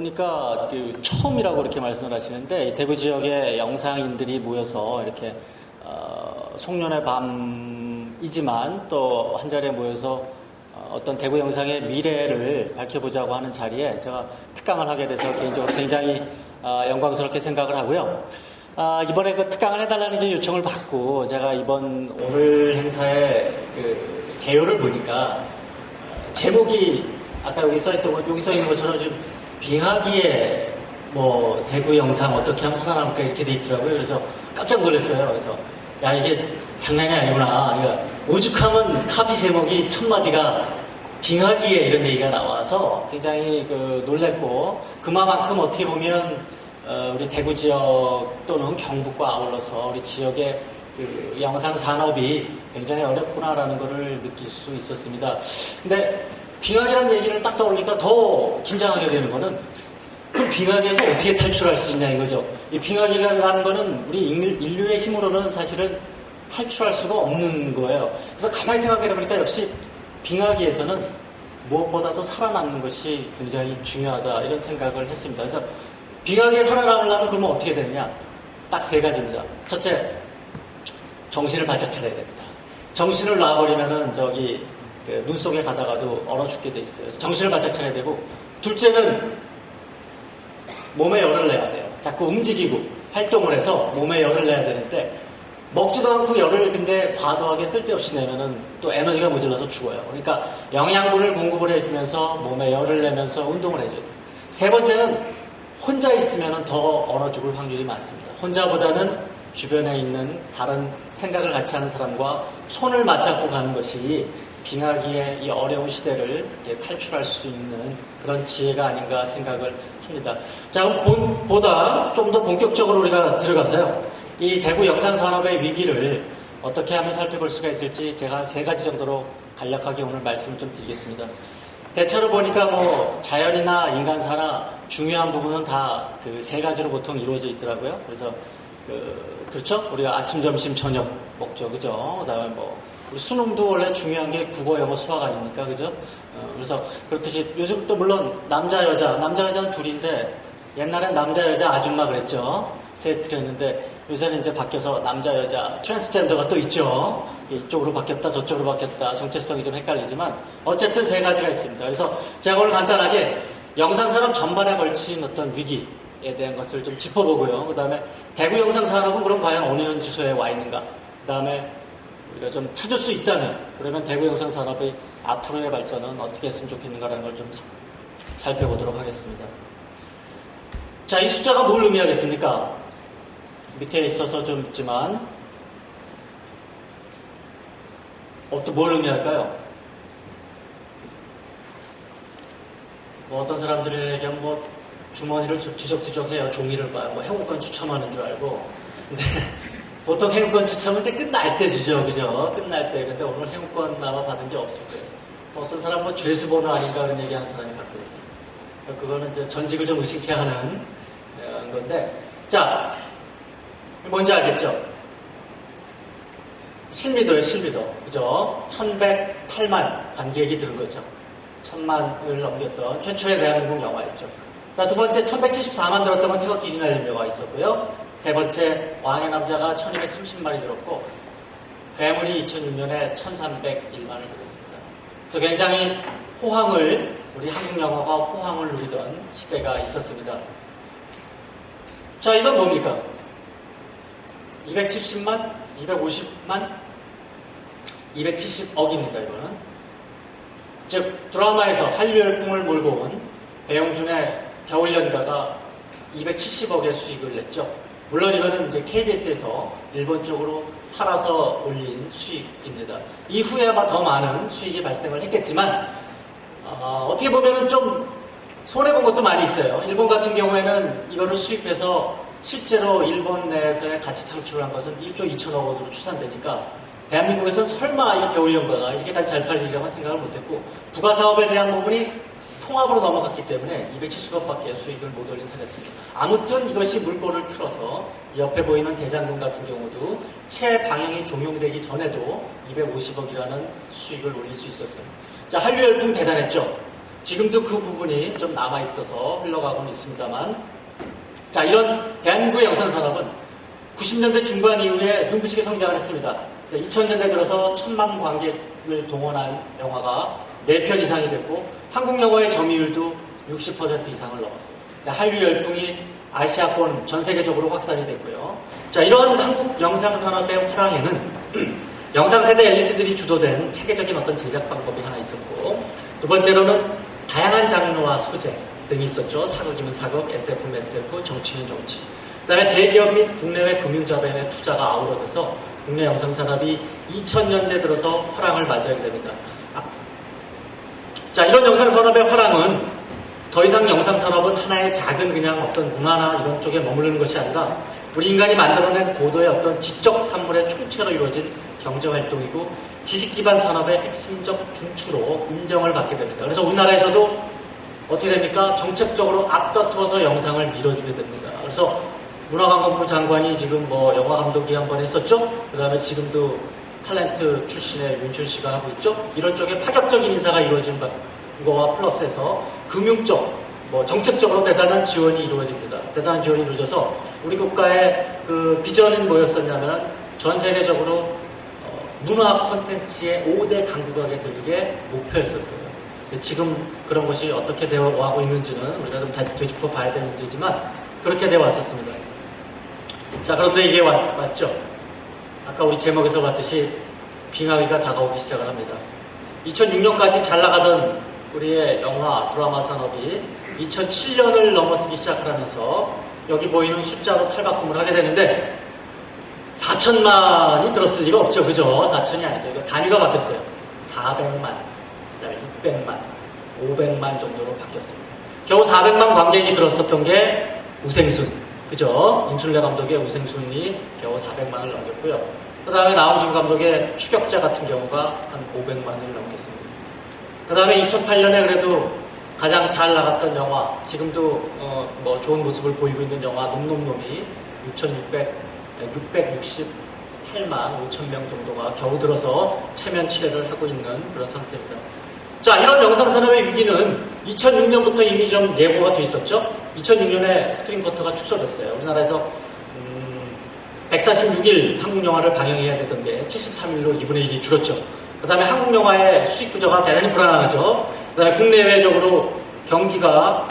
보니까 처음이라고 이렇게 말씀을 하시는데 대구 지역의 영상인들이 모여서 이렇게 송년회 밤이지만 또 한 자리에 모여서 어떤 대구 영상의 미래를 밝혀보자고 하는 자리에 제가 특강을 하게 돼서 개인적으로 굉장히 영광스럽게 생각을 하고요. 이번에 그 특강을 해달라는 이제 요청을 받고 제가 이번 오늘 행사의 그 개요를 보니까 제목이 아까 여기 써있던 것, 여기 써있는 것처럼 좀 빙하기에 뭐 대구 영상 어떻게 하면 살아남을까 이렇게 돼 있더라고요. 그래서 깜짝 놀랐어요. 그래서 야 이게 장난이 아니구나. 그러니까 오죽하면 카피 제목이 첫 마디가 빙하기에 이런 얘기가 나와서 굉장히 놀랬고 그만큼 어떻게 보면 우리 대구 지역 또는 경북과 아울러서 우리 지역의 그 영상 산업이 굉장히 어렵구나라는 것을 느낄 수 있었습니다. 근데 빙하기라는 얘기를 딱 떠올리니까 더 긴장하게 되는 거는 그럼 빙하기에서 어떻게 탈출할 수 있냐 이거죠. 이 빙하기라는 거는 우리 인류의 힘으로는 사실은 탈출할 수가 없는 거예요. 그래서 가만히 생각해 보니까 역시 빙하기에서는 무엇보다도 살아남는 것이 굉장히 중요하다 이런 생각을 했습니다. 그래서 빙하기에 살아남으려면 그러면 어떻게 되느냐? 딱 세 가지입니다. 첫째, 정신을 바짝 차려야 됩니다. 정신을 놔버리면은 저기 눈 속에 가다가도 얼어 죽게 돼 있어요. 그래서 정신을 바짝 차려야 되고, 둘째는 몸에 열을 내야 돼요. 자꾸 움직이고 활동을 해서 몸에 열을 내야 되는데 먹지도 않고 열을 근데 과도하게 쓸데없이 내면은 또 에너지가 모자라서 죽어요. 그러니까 영양분을 공급을 해주면서 몸에 열을 내면서 운동을 해줘야 돼요. 세 번째는 혼자 있으면은 더 얼어 죽을 확률이 많습니다. 혼자보다는 주변에 있는 다른 생각을 같이 하는 사람과 손을 맞잡고 가는 것이 빙하기의 이 어려운 시대를 이렇게 탈출할 수 있는 그런 지혜가 아닌가 생각을 합니다. 자, 그럼 보다 좀 더 본격적으로 우리가 들어가서요. 이 대구 영상산업의 위기를 어떻게 하면 살펴볼 수가 있을지 제가 세 가지 정도로 간략하게 오늘 말씀을 좀 드리겠습니다. 대체로 보니까 뭐 자연이나 인간사나 중요한 부분은 다 그 세 가지로 보통 이루어져 있더라고요. 그래서 그렇죠? 우리가 아침, 점심, 저녁 먹죠, 그죠? 그다음에 뭐 우리 수능도 원래 중요한 게 국어, 영어, 수학 아닙니까, 그죠? 그래서 그렇듯이 요즘 또 물론 남자 여자는 둘인데 옛날엔 남자 여자 아줌마 그랬죠. 세트를 했는데 요새는 이제 바뀌어서 남자 여자 트랜스젠더가 또 있죠. 이쪽으로 바뀌었다 저쪽으로 바뀌었다 정체성이 좀 헷갈리지만 어쨌든 세 가지가 있습니다. 그래서 제가 오늘 간단하게 영상산업 전반에 걸친 어떤 위기에 대한 것을 좀 짚어보고요. 그 다음에 대구 영상산업은 그럼 과연 어느 현지소에 와 있는가, 그 다음에 우리가 좀 찾을 수 있다면 그러면 대구 영상산업의 앞으로의 발전은 어떻게 했으면 좋겠는가라는 걸 좀 살펴보도록 하겠습니다. 자, 이 숫자가 뭘 의미하겠습니까? 밑에 있어서 좀 있지만 뭘 의미할까요? 뭐 어떤 사람들에게 뭐 주머니를 뒤적뒤적해요. 종이를 봐요. 뭐 행운권 추첨하는 줄 알고. 근데 보통 행운권 추첨은 이제 끝날 때 주죠, 그죠? 끝날 때. 근데 오늘 행운권 아마 받은 게 없을 거예요. 또 어떤 사람 뭐 죄수번호 아닌가 그런 얘기하는 사람이 갖고 있어요. 그거는 이제 전직을 좀 의식해 하는 건데, 자, 뭔지 알겠죠? 신비도예요, 신비도. 그죠? 1108만 관객이 들은 거죠. 1000만을 넘겼던 최초의 대한민국 영화였죠. 자, 두 번째 1174만 들었던 건 태극기 휘날리며가 있었고요. 세 번째 왕의 남자가 1230만이 들었고 괴물이 2006년에 1301만을 들었습니다. 그래서 굉장히 우리 한국 영화가 호황을 누리던 시대가 있었습니다. 자, 이건 뭡니까? 270만, 250만, 270억입니다, 이거는. 즉, 드라마에서 한류 열풍을 몰고 온 배용준의 겨울연가가 270억의 수익을 냈죠. 물론 이거는 이제 KBS에서 일본 쪽으로 팔아서 올린 수익입니다. 이후에 아마 더 많은 수익이 발생을 했겠지만, 어떻게 보면은 좀 손해본 것도 많이 있어요. 일본 같은 경우에는 이거를 수입해서 실제로 일본 내에서의 가치 창출을 한 것은 1조 2천억 원으로 추산되니까 대한민국에서는 설마 이 겨울연가가 이렇게까지 잘 팔리리라고 생각을 못했고 부가사업에 대한 부분이 통합으로 넘어갔기 때문에 270억밖에 수익을 못 올린 사례였습니다. 아무튼 이것이 물꼬를 틀어서 옆에 보이는 대장군 같은 경우도 채 방영이 종용되기 전에도 250억이라는 수익을 올릴 수 있었어요. 자, 한류 열풍 대단했죠. 지금도 그 부분이 좀 남아있어서 흘러가고는 있습니다만, 자, 이런 대한민국의 영상산업은 90년대 중반 이후에 눈부시게 성장을 했습니다. 그래서 2000년대 들어서 1000만 관객을 동원한 영화가 4편 이상이 됐고, 한국 영화의 점유율도 60% 이상을 넘었어요. 한류 열풍이 아시아권 전 세계적으로 확산이 됐고요. 자, 이런 한국 영상산업의 화랑에는 영상세대 엘리트들이 주도된 체계적인 어떤 제작 방법이 하나 있었고, 두 번째로는 다양한 장르와 소재 등이 있었죠. 사극이면 사극, SF면 SF, 정치면 정치. 그 다음에 대기업 및 국내외 금융자본의 투자가 아우러져서 국내 영상산업이 2000년대 들어서 화랑을 맞이하게 됩니다. 자, 이런 영상산업의 화랑은 더 이상 영상산업은 하나의 작은 그냥 어떤 문화나 이런 쪽에 머무르는 것이 아니라 우리 인간이 만들어낸 고도의 어떤 지적 산물의 총체로 이루어진 경제활동이고 지식 기반 산업의 핵심적 중추로 인정을 받게 됩니다. 그래서 우리나라에서도 어떻게 됩니까? 정책적으로 앞다투어서 영상을 밀어주게 됩니다. 그래서 문화관광부 장관이 지금 뭐 영화 감독이 한번 했었죠? 그 다음에 지금도 탤런트 출신의 윤철 씨가 하고 있죠? 이런 쪽에 파격적인 인사가 이루어진 거와 플러스해서 금융 쪽, 뭐 정책적으로 대단한 지원이 이루어집니다. 대단한 지원이 이루어져서 우리 국가의 그 비전은 뭐였었냐면 전 세계적으로 문화 콘텐츠의 5대 강국하게 되는 게 목표였었어요. 지금 그런 것이 어떻게 되어가고 있는지는 우리가 좀 되짚어 봐야 되는 문제지만 그렇게 되어 왔었습니다. 자, 그런데 이게 왔죠. 아까 우리 제목에서 봤듯이 빙하기가 다가오기 시작을 합니다. 2006년까지 잘 나가던 우리의 영화, 드라마 산업이 2007년을 넘어서기 시작을 하면서 여기 보이는 숫자로 탈바꿈을 하게 되는데 4천만이 들었을 리가 없죠. 그죠? 4천이 아니죠. 이거 단위가 바뀌었어요. 400만, 그다음에 600만, 500만 정도로 바뀌었습니다. 겨우 400만 관객이 들었었던 게 우생순. 그죠? 임순례 감독의 우생순이 겨우 400만을 넘겼고요. 그 다음에 나홍진 감독의 추격자 같은 경우가 한 500만을 넘겼습니다. 그 다음에 2008년에 그래도 가장 잘 나갔던 영화, 지금도 뭐 좋은 모습을 보이고 있는 영화 놈놈놈이 668만 5천 명 정도가 겨우 들어서 체면치레를 하고 있는 그런 상태입니다. 자, 이런 영상산업의 위기는 2006년부터 이미 좀 예고가 돼 있었죠. 2006년에 스크린 쿼터가 축소됐어요. 우리나라에서 146일 한국 영화를 방영해야 되던 게 73일로 2분의 1이 줄었죠. 그 다음에 한국 영화의 수익 구조가 대단히 불안하죠. 그 다음에 국내외적으로 경기가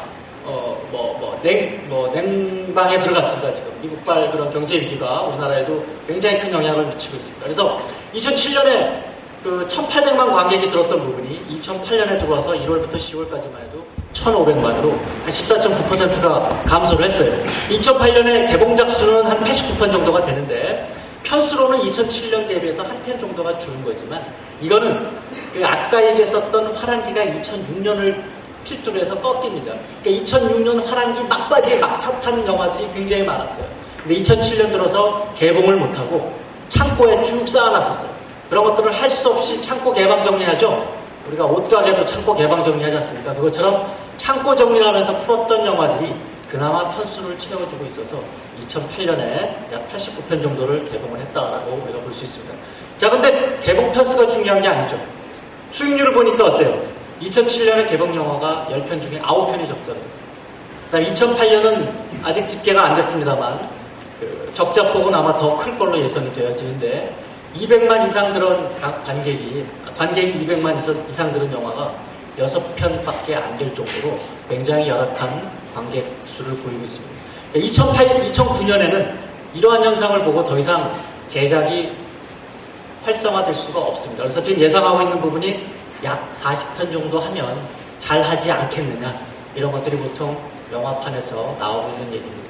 냉방에 들어갔습니다. 지금 미국발 그런 경제 위기가 우리나라에도 굉장히 큰 영향을 미치고 있습니다. 그래서 2007년에 그 1,800만 관객이 들었던 부분이 2008년에 들어와서 1월부터 10월까지만 해도 1,500만으로 한 14.9%가 감소를 했어요. 2008년에 개봉작 수는 한 89편 정도가 되는데 편수로는 2007년 대비해서 한 편 정도가 줄은 거지만 이거는 그 아까 얘기했었던 화랑기가 2006년을 필두로 해서 꺾입니다. 그러니까 2006년 화랑기 막바지에 막차 탄 영화들이 굉장히 많았어요. 근데 2007년 들어서 개봉을 못하고 창고에 쭉 쌓아놨었어요. 그런 것들을 할 수 없이 창고 개방 정리하죠. 우리가 옷가게도 창고 개방 정리하지 않습니까? 그것처럼 창고 정리를 하면서 풀었던 영화들이 그나마 편수를 채워주고 있어서 2008년에 약 89편 정도를 개봉을 했다라고 우리가 볼 수 있습니다. 자, 근데 개봉 편수가 중요한 게 아니죠. 수익률을 보니까 어때요? 2007년에 개봉 영화가 10편 중에 9편이 적자입니다. 그다음에 2008년은 아직 집계가 안 됐습니다만 그 적자폭은 아마 더 클 걸로 예상이 되어지는데 200만 이상 들은 관객이 200만 이상 들은 영화가 6편밖에 안 될 정도로 굉장히 열악한 관객 수를 보이고 있습니다. 2009년에는 이러한 현상을 보고 더 이상 제작이 활성화될 수가 없습니다. 그래서 지금 예상하고 있는 부분이 약 40편 정도 하면 잘 하지 않겠느냐, 이런 것들이 보통 영화판에서 나오고 있는 얘기입니다.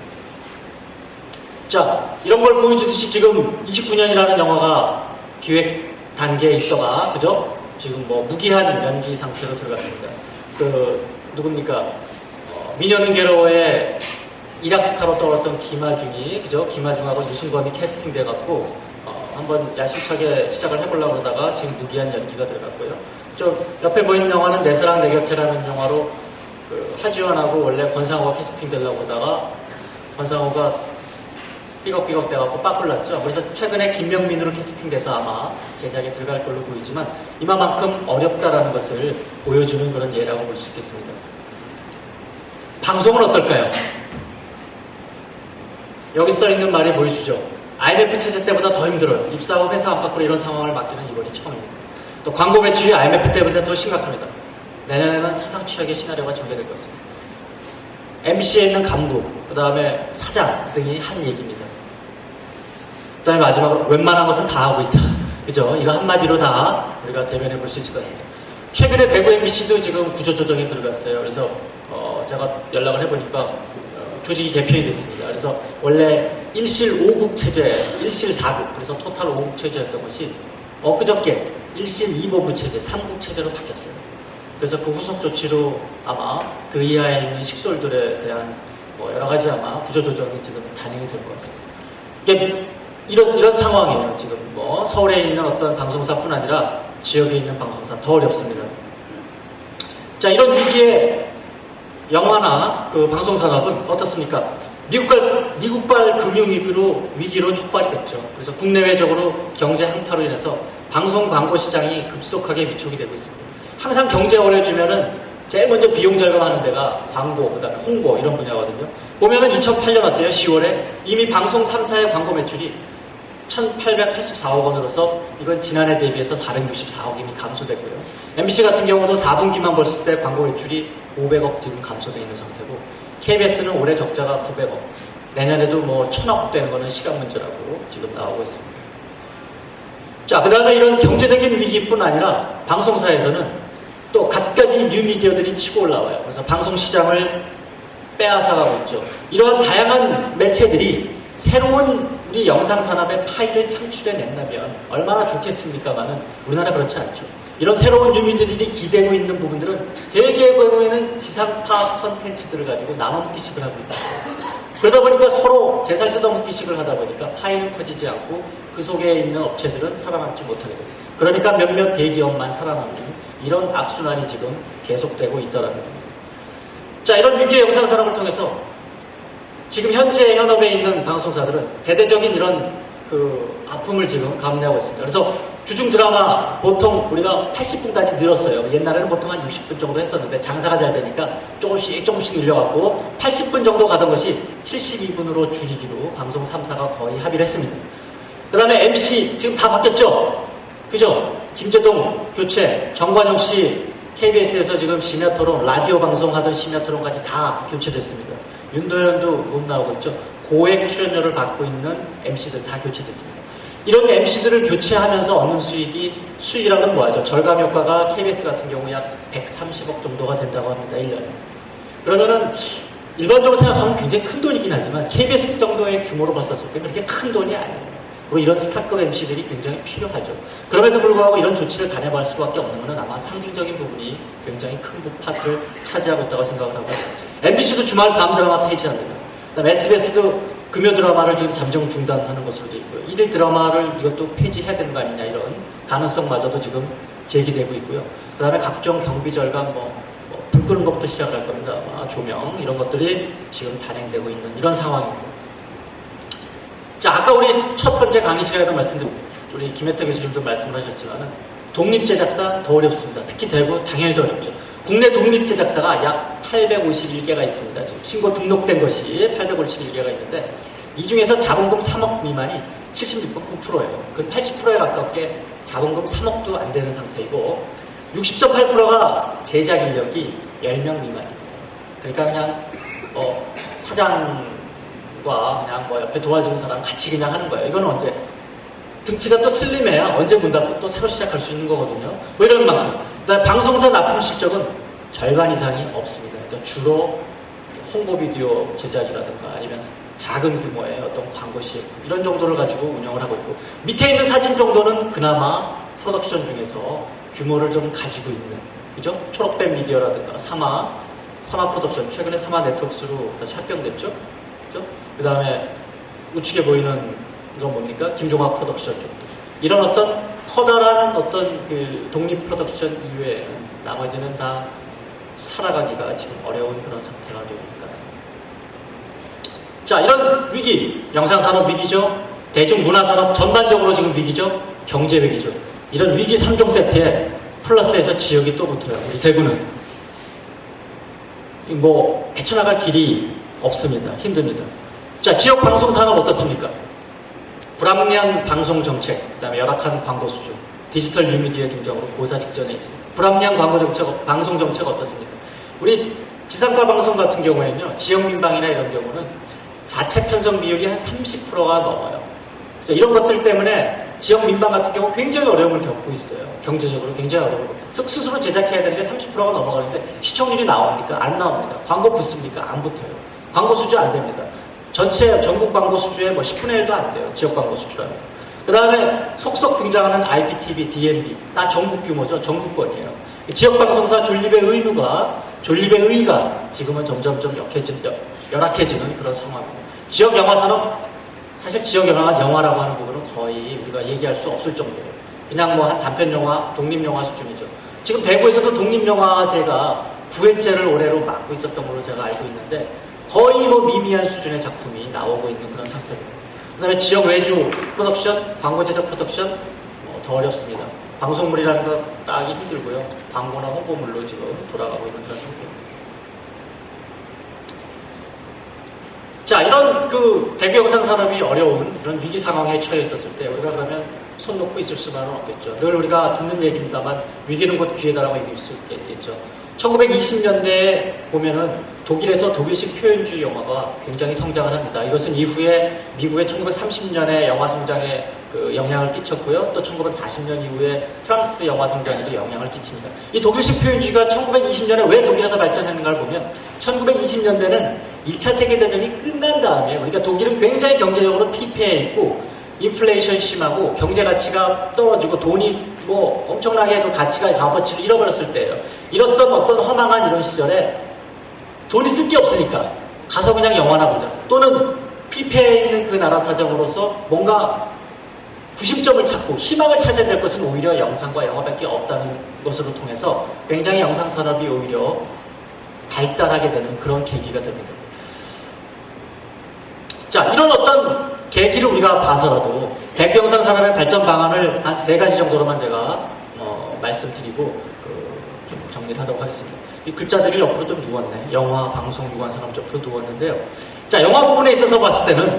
자, 이런 걸 보여주듯이 지금 29년이라는 영화가 기획 단계에 있어가, 그죠? 지금 뭐 무기한 연기 상태로 들어갔습니다. 누굽니까? 미녀는 괴로워의 일약스타로 떠올랐던 김하중이, 그죠? 김하중하고 유승범이 캐스팅돼갖고, 한번 야심차게 시작을 해보려고 하다가 지금 무기한 연기가 들어갔고요. 저 옆에 보이는 영화는 내 사랑 내 곁에라는 영화로 하지원하고 원래 권상우가 캐스팅되려고 하다가 권상우가 삐걱삐걱 돼갖고 빠꾸났죠. 그래서 최근에 김명민으로 캐스팅돼서 아마 제작에 들어갈 걸로 보이지만 이만큼 어렵다라는 것을 보여주는 그런 예라고 볼 수 있겠습니다. 방송은 어떨까요? 여기 써있는 말이 보여주죠. IMF 체제 때보다 더 힘들어요. 입사하고 회사 안팎으로 이런 상황을 맡기는 이번이 처음입니다. 또 광고 매출이 IMF 때보다 더 심각합니다. 내년에는 사상 최악의 시나리오가 전개될 것 같습니다. MBC에 있는 간부, 그 다음에 사장 등이 한 얘기입니다. 그 다음에 마지막으로 웬만한 것은 다 하고 있다. 그죠? 이거 한마디로 다 우리가 대변해 볼 수 있을 것 같습니다. 최근에 대구 MBC도 지금 구조조정에 들어갔어요. 그래서 제가 연락을 해보니까 조직이 개편이 됐습니다. 그래서 원래 1실 5국 체제, 1실 4국, 그래서 토탈 5국 체제였던 것이 엊그저께 1실 2보부 체제, 3국 체제로 바뀌었어요. 그래서 그 후속 조치로 아마 그 이하에 있는 식솔들에 대한 여러 가지 아마 구조조정이 지금 단행이 될 것 같습니다. 이게 이런 상황이에요. 지금 서울에 있는 어떤 방송사뿐 아니라 지역에 있는 방송사 더 어렵습니다. 자, 이런 위기에 영화나 그 방송산업은 어떻습니까? 미국발 금융위기로 촉발이 됐죠. 그래서 국내외적으로 경제 한파로 인해서 방송 광고 시장이 급속하게 위축이 되고 있습니다. 항상 경제 어려워지면은 제일 먼저 비용 절감하는 데가 광고, 그다음에 홍보 이런 분야거든요. 보면은 2008년 어때요? 10월에 이미 방송 3사의 광고 매출이 1,884억 원으로서 이건 지난해 대비해서 464억 이미 감소됐고요. MBC 같은 경우도 4분기만 봤을 때 광고 매출이 500억 지금 감소되어 있는 상태고 KBS는 올해 적자가 900억, 내년에도 1,000억 되는 거는 시간 문제라고 지금 나오고 있습니다. 자, 그 다음에 이런 경제적인 위기뿐 아니라 방송사에서는 또 갖가지 뉴미디어들이 치고 올라와요. 그래서 방송 시장을 빼앗아가고 있죠. 이러한 다양한 매체들이 새로운 우리 영상산업의 파일을 창출해낸다면 얼마나 좋겠습니까마는 우리나라 그렇지 않죠. 이런 새로운 뉴미디어들이 기대고 있는 부분들은 대개의 경우에는 지상파 컨텐츠들을 가지고 나눠먹기식을 하고 있다. 그러다 보니까 서로 제살 뜯어먹기식을 하다 보니까 파일은 커지지 않고 그 속에 있는 업체들은 살아남지 못하게 됩니다. 그러니까 몇몇 대기업만 살아남는 이런 악순환이 지금 계속되고 있다는 겁니다. 자, 이런 위기의 영상산업을 통해서 지금 현재 현업에 있는 방송사들은 대대적인 이런 아픔을 지금 감내하고 있습니다. 그래서 주중 드라마 보통 우리가 80분까지 늘었어요. 옛날에는 보통 한 60분 정도 했었는데 장사가 잘 되니까 조금씩 늘려갖고 80분 정도 가던 것이 72분으로 줄이기로 방송 3사가 거의 합의를 했습니다. 그 다음에 MC 지금 다 바뀌었죠? 그죠? 김재동 교체, 정관용 씨 KBS에서 지금 심야토론, 라디오 방송하던 심야토론까지 다 교체됐습니다. 윤도현도 못 나오고 있죠. 고액 출연료를 받고 있는 MC들 다 교체됐습니다. 이런 MC들을 교체하면서 얻는 수익이라는 뭐하죠? 절감 효과가 KBS 같은 경우 약 130억 정도가 된다고 합니다. 1년에. 그러면은 일반적으로 생각하면 굉장히 큰 돈이긴 하지만 KBS 정도의 규모로 봤었을 때 그렇게 큰 돈이 아니에요. 그리고 이런 스타급 MC들이 굉장히 필요하죠. 그럼에도 불구하고 이런 조치를 단행할 수밖에 없는 것은 아마 상징적인 부분이 굉장히 큰 파트를 차지하고 있다고 생각을 하고 MBC도 주말 밤 드라마 폐지합니다. 그다음에 SBS도 금요 드라마를 지금 잠정 중단하는 것으로 되어 있고요. 일일 드라마를 이것도 폐지해야 되는 거 아니냐 이런 가능성마저도 지금 제기되고 있고요. 그다음에 각종 경비 절감 불 끄는 것부터 시작할 겁니다. 조명 이런 것들이 지금 단행되고 있는 이런 상황입니다. 자, 아까 우리 첫 번째 강의 시간에도 우리 김혜태 교수님도 말씀을 하셨지만 독립제작사 더 어렵습니다. 특히 대구 당연히 더 어렵죠. 국내 독립제작사가 약 851개가 있습니다. 지금 신고 등록된 것이 851개가 있는데 이 중에서 자본금 3억 미만이 76.9%예요. 그 80%에 가깝게 자본금 3억도 안 되는 상태이고 60.8%가 제작 인력이 10명 미만입니다. 그러니까 그냥 사장과 그냥 옆에 도와주는 사람 같이 그냥 하는 거예요. 이거는 언제 등치가 또 슬림해야 언제 문 닫고 또 새로 시작할 수 있는 거거든요. 이런 만큼. 그다음에 방송사 납품 실적은 절반 이상이 없습니다. 그러니까 주로 홍보 비디오 제작이라든가 아니면 작은 규모의 어떤 광고 CF 이런 정도를 가지고 운영을 하고 있고 밑에 있는 사진 정도는 그나마 프로덕션 중에서 규모를 좀 가지고 있는 그죠? 초록뱀 미디어라든가 사마 프로덕션 최근에 사마 네트워크스로 다시 합병됐죠? 그죠? 그 다음에 우측에 보이는 이건 뭡니까? 김종학 프로덕션 정도. 이런 어떤 커다란 어떤 그 독립 프로덕션 이외에 나머지는 다 살아가기가 지금 어려운 그런 상태가 되니까. 자, 이런 위기, 영상산업 위기죠. 대중문화산업 전반적으로 지금 위기죠. 경제 위기죠. 이런 위기 3종 세트에 플러스에서 지역이 또 붙어요. 우리 대구는. 뭐 헤쳐나갈 길이 없습니다. 힘듭니다. 자, 지역 방송 산업 어떻습니까? 불합리한 방송 정책, 그다음에 열악한 광고 수준, 디지털 뉴미디어의 등장으로 고사 직전에 있습니다. 불합리한 광고 정책, 방송 정책 어떻습니까? 우리 지상파 방송 같은 경우에는요, 지역 민방이나 이런 경우는 자체 편성 비율이 한 30%가 넘어요. 그래서 이런 것들 때문에 지역 민방 같은 경우 굉장히 어려움을 겪고 있어요. 경제적으로 굉장히 어려움을. 스스로 제작해야 되는 게 30%가 넘어가는데 시청률이 나옵니까? 안 나옵니다. 광고 붙습니까? 안 붙어요. 광고 수주 안 됩니다. 전체 전국 광고 수주의 뭐 10분의 1도 안 돼요. 지역 광고 수주라면. 그 다음에 속속 등장하는 IPTV, DMB 다 전국 규모죠. 전국권이에요. 지역 방송사 존립의 의의가 지금은 점점 열악해지는 그런 상황입니다. 지역 영화 산업, 사실 지역 영화라고 하는 부분은 거의 우리가 얘기할 수 없을 정도예요. 그냥 뭐 한 단편 영화, 독립 영화 수준이죠. 지금 대구에서도 독립 영화제가 9회째를 올해로 맡고 있었던 걸로 제가 알고 있는데 거의 뭐 미미한 수준의 작품이 나오고 있는 그런 상태입니다. 그 다음에 지역 외주 프로덕션, 광고 제작 프로덕션 더 어렵습니다. 방송물이라는 거 따기 힘들고요. 광고나 홍보물로 지금 돌아가고 있는 그런 상태입니다. 자, 이런 대구 영상 산업이 어려운 이런 위기 상황에 처해 있었을 때 우리가 그러면 손 놓고 있을 수만은 없겠죠. 늘 우리가 듣는 얘기입니다만 위기는 곧 기회다라고 얘기할 수 있겠죠. 1920년대에 보면은 독일에서 독일식 표현주의 영화가 굉장히 성장을 합니다. 이것은 이후에 미국의 1930년에 영화 성장에 영향을 끼쳤고요. 또 1940년 이후에 프랑스 영화 성장에도 영향을 끼칩니다. 이 독일식 표현주의가 1920년에 왜 독일에서 발전했는가를 보면 1920년대는 1차 세계대전이 끝난 다음에 그러니까 독일은 굉장히 경제적으로 피폐해 있고 인플레이션 심하고 경제 가치가 떨어지고 돈이 뭐 엄청나게 그 가치가 값어치를 잃어버렸을 때예요. 이렇던 어떤 허망한 이런 시절에 돈이 쓸 게 없으니까 가서 그냥 영화나 보자. 또는 피폐해 있는 그 나라 사정으로서 뭔가 구심점을 찾고 희망을 찾아야 될 것은 오히려 영상과 영화밖에 없다는 것으로 통해서 굉장히 영상 산업이 오히려 발달하게 되는 그런 계기가 됩니다. 자, 이런 어떤 계기를 우리가 봐서라도 대구 영상 산업의 발전 방안을 한 3가지 정도로만 제가 말씀드리고 좀 정리를 하도록 하겠습니다. 이 글자들이 옆으로 좀 누웠네. 영화, 방송, 유관 산업 옆으로 누웠는데요. 자, 영화 부분에 있어서 봤을 때는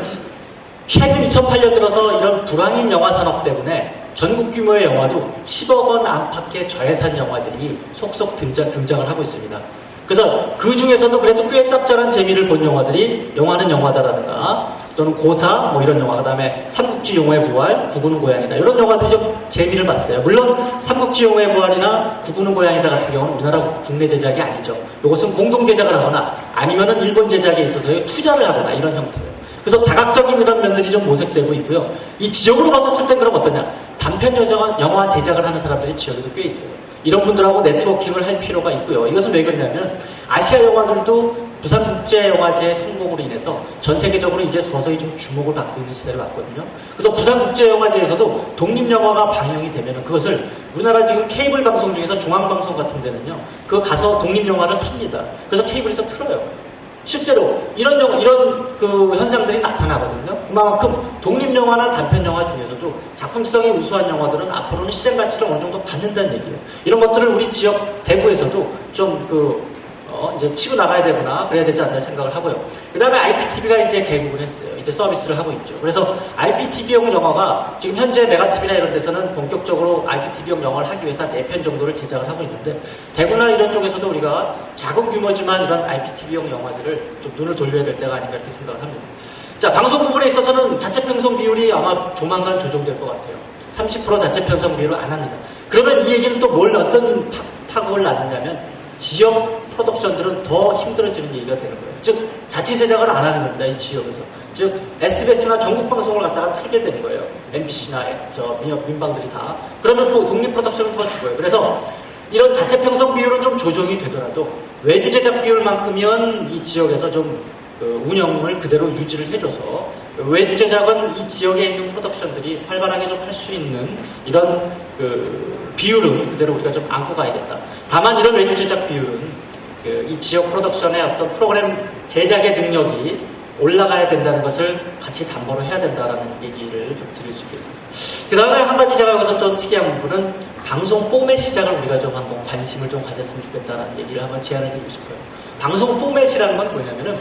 최근 2008년 들어서 이런 불황인 영화 산업 때문에 전국 규모의 영화도 10억 원 안팎의 저예산 영화들이 속속 등장을 하고 있습니다. 그래서 그 중에서도 그래도 꽤 짭짤한 재미를 본 영화들이 영화는 영화다라든가 또는 고사 뭐 이런 영화, 그 다음에 삼국지 용호의 부활, 구구는 고양이다 이런 영화들이 좀 재미를 봤어요. 물론 삼국지 용호의 부활이나 구구는 고양이다 같은 경우는 우리나라 국내 제작이 아니죠. 이것은 공동 제작을 하거나 아니면은 일본 제작에 있어서 투자를 하거나 이런 형태예요. 그래서 다각적인 이런 면들이 좀 모색되고 있고요. 이 지역으로 봤었을 때 그럼 어떠냐? 단편 영화 제작을 하는 사람들이 지역에도 꽤 있어요. 이런 분들하고 네트워킹을 할 필요가 있고요. 이것은 왜 그러냐면 아시아 영화들도 부산국제영화제의 성공으로 인해서 전 세계적으로 이제 서서히 좀 주목을 받고 있는 시대를 왔거든요. 그래서 부산국제영화제에서도 독립영화가 방영이 되면은 그것을 우리나라 지금 케이블 방송 중에서 중앙방송 같은 데는요, 그거 가서 독립영화를 삽니다. 그래서 케이블에서 틀어요. 실제로 이런 현상들이 나타나거든요. 그만큼 독립영화나 단편영화 중에서도 작품성이 우수한 영화들은 앞으로는 시장 가치를 어느 정도 받는다는 얘기예요. 이런 것들을 우리 지역 대구에서도 좀 이제 치고 나가야 되구나, 그래야 되지 않나 생각을 하고요. 그 다음에 IPTV가 이제 개국을 했어요. 이제 서비스를 하고 있죠. 그래서 IPTV용 영화가 지금 현재 메가TV나 이런 데서는 본격적으로 IPTV용 영화를 하기 위해서 4편 정도를 제작을 하고 있는데, 대구나 이런 쪽에서도 우리가 작은 규모지만 이런 IPTV용 영화들을 좀 눈을 돌려야 될 때가 아닌가 이렇게 생각을 합니다. 자, 방송 부분에 있어서는 자체 편성 비율이 아마 조만간 조정될 것 같아요. 30% 자체 편성 비율을 안 합니다. 그러면 이 얘기는 또 어떤 파국을 낳느냐면 지역 프로덕션들은 더 힘들어지는 얘기가 되는 거예요. 즉 자체 제작을 안 하는 겁니다. 이 지역에서. 즉 SBS나 전국방송을 갖다가 틀게 되는 거예요. MBC나 민방들이 다. 그러면 또 독립 프로덕션은 더 죽어요. 그래서 이런 자체 편성 비율은 좀 조정이 되더라도 외주 제작 비율만큼이면 이 지역에서 좀 운영을 그대로 유지를 해줘서 외주 제작은 이 지역에 있는 프로덕션들이 활발하게 좀 할 수 있는 이런 비율은 그대로 우리가 좀 안고 가야겠다. 다만 이런 외주 제작 비율은 이 지역 프로덕션의 어떤 프로그램 제작의 능력이 올라가야 된다는 것을 같이 담보를 해야 된다라는 얘기를 좀 드릴 수 있겠습니다. 그 다음에 한 가지 제가 여기서 좀 특이한 부분은 방송 포맷 시작을 우리가 좀 한번 관심을 좀 가졌으면 좋겠다라는 얘기를 한번 제안을 드리고 싶어요. 방송 포맷이라는 건 뭐냐면은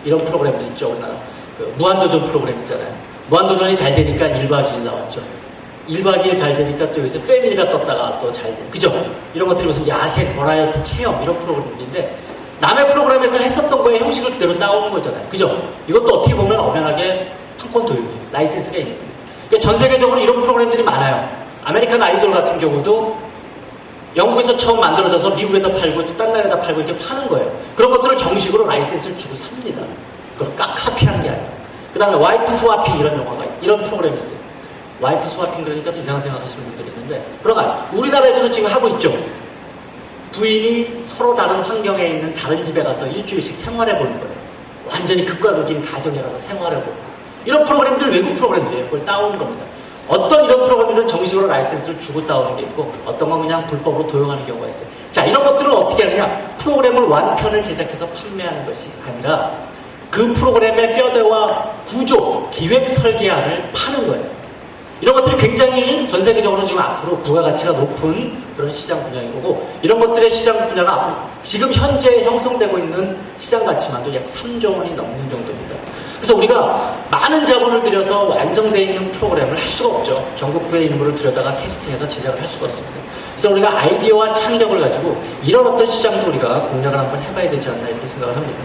이런 프로그램들 있죠. 우리나라 그 무한도전 프로그램 있잖아요. 무한도전이 잘 되니까 1박 2일 나왔죠. 1박 2일 잘 되니까 또 요새 패밀리가 떴다가 또 잘 돼. 그죠? 이런 것들이 무슨 야생, 버라이어티, 체험 이런 프로그램인데 남의 프로그램에서 했었던 거에 형식을 그대로 따오는 거잖아요. 그죠? 이것도 어떻게 보면 엄연하게 판권 도용이에요. 라이센스가 있는 거예요. 그러니까 전 세계적으로 이런 프로그램들이 많아요. 아메리칸 아이돌 같은 경우도 영국에서 처음 만들어져서 미국에다 팔고 딴 나라에다 팔고 이렇게 파는 거예요. 그런 것들을 정식으로 라이센스를 주고 삽니다. 그걸 카피하는 게 아니에요. 그 다음에 와이프 스와핑 이런 프로그램이 있어요. 와이프 스와핑 그러니까 이상한 생각하시는 분들이 있는데 그러나 우리나라에서도 지금 하고 있죠. 부인이 서로 다른 환경에 있는 다른 집에 가서 일주일씩 생활해 보는 거예요. 완전히 극과 극인 가정에 가서 생활해 보고 이런 프로그램들 외국 프로그램들이에요. 그걸 따오는 겁니다. 어떤 이런 프로그램들은 정식으로 라이센스를 주고 따오는 게 있고 어떤 건 그냥 불법으로 도용하는 경우가 있어요. 자, 이런 것들을 어떻게 하느냐? 프로그램을 완편을 제작해서 판매하는 것이 아니라 그 프로그램의 뼈대와 구조, 기획 설계안을 파는 거예요. 이런 것들이 굉장히 전 세계적으로 지금 앞으로 부가가치가 높은 그런 시장 분야인 거고 이런 것들의 시장 분야가 앞으로 지금 현재 형성되고 있는 시장 가치만도 약 3조 원이 넘는 정도입니다. 그래서 우리가 많은 자본을 들여서 완성되어 있는 프로그램을 할 수가 없죠. 전국구의 인물을 들여다가 캐스팅해서 제작을 할 수가 없습니다. 그래서 우리가 아이디어와 창의력을 가지고 이런 어떤 시장도 우리가 공략을 한번 해봐야 되지 않나 이렇게 생각을 합니다.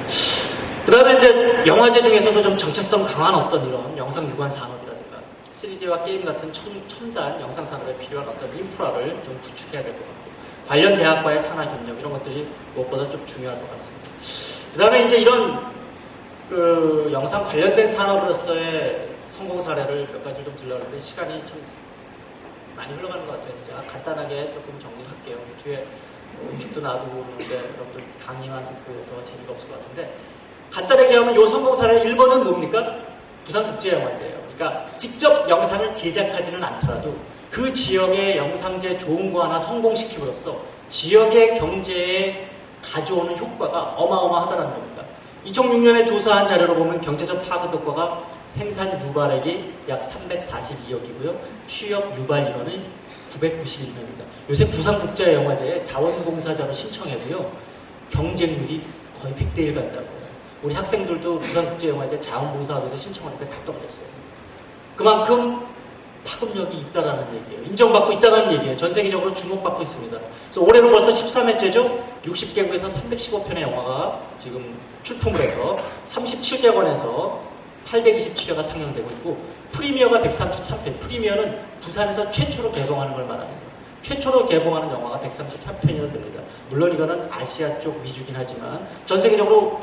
그 다음에 이제 영화제 중에서도 좀 정체성 강한 어떤 이런 영상 유관 산업이라든가 3D와 게임 같은 첨단 영상 산업에 필요한 어떤 인프라를 좀 구축해야 될 것 같고 관련 대학과의 산하 협력 이런 것들이 무엇보다 좀 중요할 것 같습니다. 그 다음에 이제 이런 그 영상 관련된 산업으로서의 성공 사례를 몇 가지 좀 들려드렸는데 시간이 참 많이 흘러가는 것 같아요. 제가 간단하게 조금 정리할게요. 뒤에 음식도 놔두고 오는데 여러분들 강의만 듣고 해서 재미가 없을 것 같은데 간단하게 하면 이 성공 사례 1번은 뭡니까? 부산국제영화제예요. 그러니까 직접 영상을 제작하지는 않더라도 그 지역의 영상제 좋은 거 하나 성공시킴으로써 지역의 경제에 가져오는 효과가 어마어마하다는 겁니다. 2006년에 조사한 자료로 보면 경제적 파급 효과가 생산 유발액이 약 342억이고요. 취업 유발 인원은 991명입니다. 요새 부산국제영화제에 자원봉사자로 신청해도요. 경쟁률이 거의 100대 1 간다고 해요. 우리 학생들도 부산국제영화제 자원봉사하면서 신청하니까 다 떨어졌어요. 그만큼 파급력이 있다라는 얘기예요. 인정받고 있다라는 얘기예요. 전 세계적으로 주목받고 있습니다. 그래서 올해는 벌써 13회째죠. 60개국에서 315편의 영화가 지금 출품을 해서 37개관에서 827회가 상영되고 있고 프리미어가 133편. 프리미어는 부산에서 최초로 개봉하는 걸 말합니다. 최초로 개봉하는 영화가 133편이나 됩니다. 물론 이거는 아시아 쪽 위주긴 하지만 전 세계적으로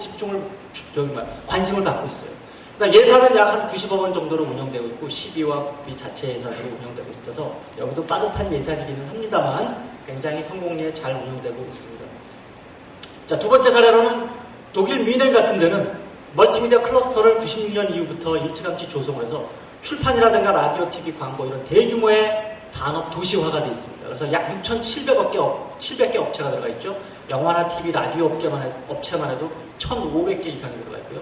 관심을 받고 있어요. 그러니까 예산은 약 한 90억 원 정도로 운영되고 있고 12와 국비 자체 예산으로 운영되고 있어서 여기도 빠듯한 예산이기는 합니다만 굉장히 성공리에 잘 운영되고 있습니다. 자, 두 번째 사례로는 독일 뮌헨 같은 데는 멀티미디어 클러스터를 96년 이후부터 일찌감치 조성을 해서 출판이라든가 라디오, TV, 광고 이런 대규모의 산업 도시화가 되어 있습니다. 그래서 약 6,700개 업체가 들어가 있죠. 영화나 TV, 라디오 업체만 해도 1,500개 이상이 들어가 있고요.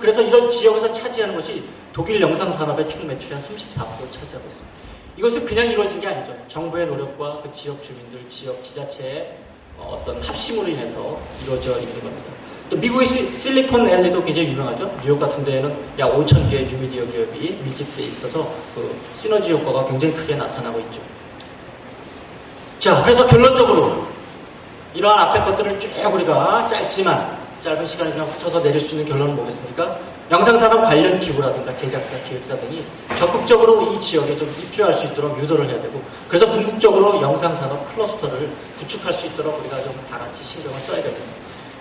그래서 이런 지역에서 차지하는 것이 독일 영상 산업의 총 매출의 한 34%를 차지하고 있습니다. 이것은 그냥 이루어진 게 아니죠. 정부의 노력과 그 지역 주민들, 지역 지자체의 어떤 합심으로 인해서 이루어져 있는 겁니다. 또 미국의 실리콘밸리도 굉장히 유명하죠. 뉴욕 같은 데에는 약 5,000개의 뉴미디어 기업이 밀집되어 있어서 그 시너지 효과가 굉장히 크게 나타나고 있죠. 자, 그래서 결론적으로 이러한 앞에 것들을 쭉 우리가 짧은 시간이지만 훑어서 내릴 수 있는 결론은 뭐겠습니까? 영상산업 관련 기구라든가 제작사, 기획사 등이 적극적으로 이 지역에 좀 입주할 수 있도록 유도를 해야 되고 그래서 궁극적으로 영상산업 클러스터를 구축할 수 있도록 우리가 좀 다 같이 신경을 써야 됩니다.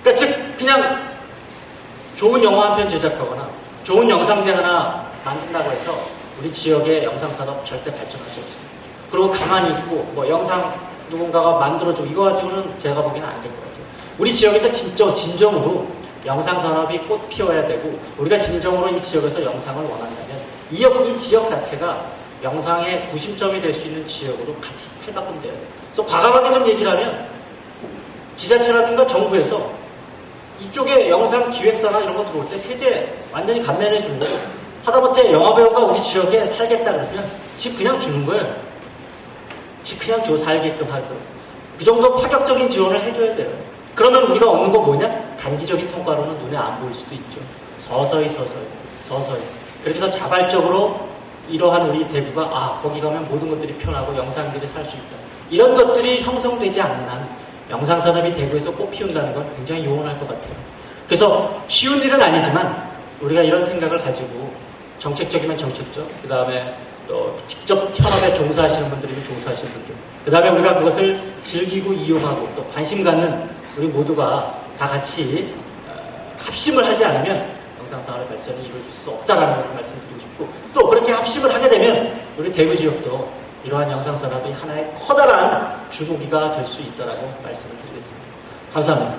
그러니까 즉 그냥 좋은 영화 한 편 제작하거나 좋은 영상제 하나 만든다고 해서 우리 지역의 영상산업 절대 발전할 수 없습니다. 그리고 가만히 있고 뭐 영상 누군가가 만들어줘 이거 가지고는 제가 보기에는 안 될 것 같아요. 우리 지역에서 진정으로 영상산업이 꽃 피워야 되고 우리가 진정으로 이 지역에서 영상을 원한다면 이 지역 자체가 영상의 구심점이 될 수 있는 지역으로 같이 탈바꿈돼야 돼요. 그래서 과감하게 좀 얘기를 하면 지자체라든가 정부에서 이쪽에 영상 기획사나 이런 거 들어올 때 세제 완전히 감면해 주는 거예요. 하다못해 영화배우가 우리 지역에 살겠다 그러면 집 그냥 주는 거예요. 집 그냥 줘 살게끔 하도록. 그 정도 파격적인 지원을 해줘야 돼요. 그러면 우리가 얻는 거 뭐냐? 단기적인 성과로는 눈에 안 보일 수도 있죠. 서서히. 그렇게 해서 자발적으로 이러한 우리 대구가 거기 가면 모든 것들이 편하고 영상들이 살 수 있다. 이런 것들이 형성되지 않는 한 영상산업이 대구에서 꽃 피운다는 건 굉장히 요원할 것 같아요. 그래서 쉬운 일은 아니지만 우리가 이런 생각을 가지고 정책적이면 정책적, 그 다음에 또 직접 현업에 종사하시는 분들이면 종사하시는 분들, 그 다음에 우리가 그것을 즐기고 이용하고 또 관심 갖는 우리 모두가 다 같이 합심을 하지 않으면 영상산업의 발전이 이룰 수 없다라는 걸 말씀드리고 싶고, 또 그렇게 합심을 하게 되면 우리 대구 지역도 이러한 영상산업이 하나의 커다란 주도기가 될 수 있다라고 말씀을 드리겠습니다. 감사합니다.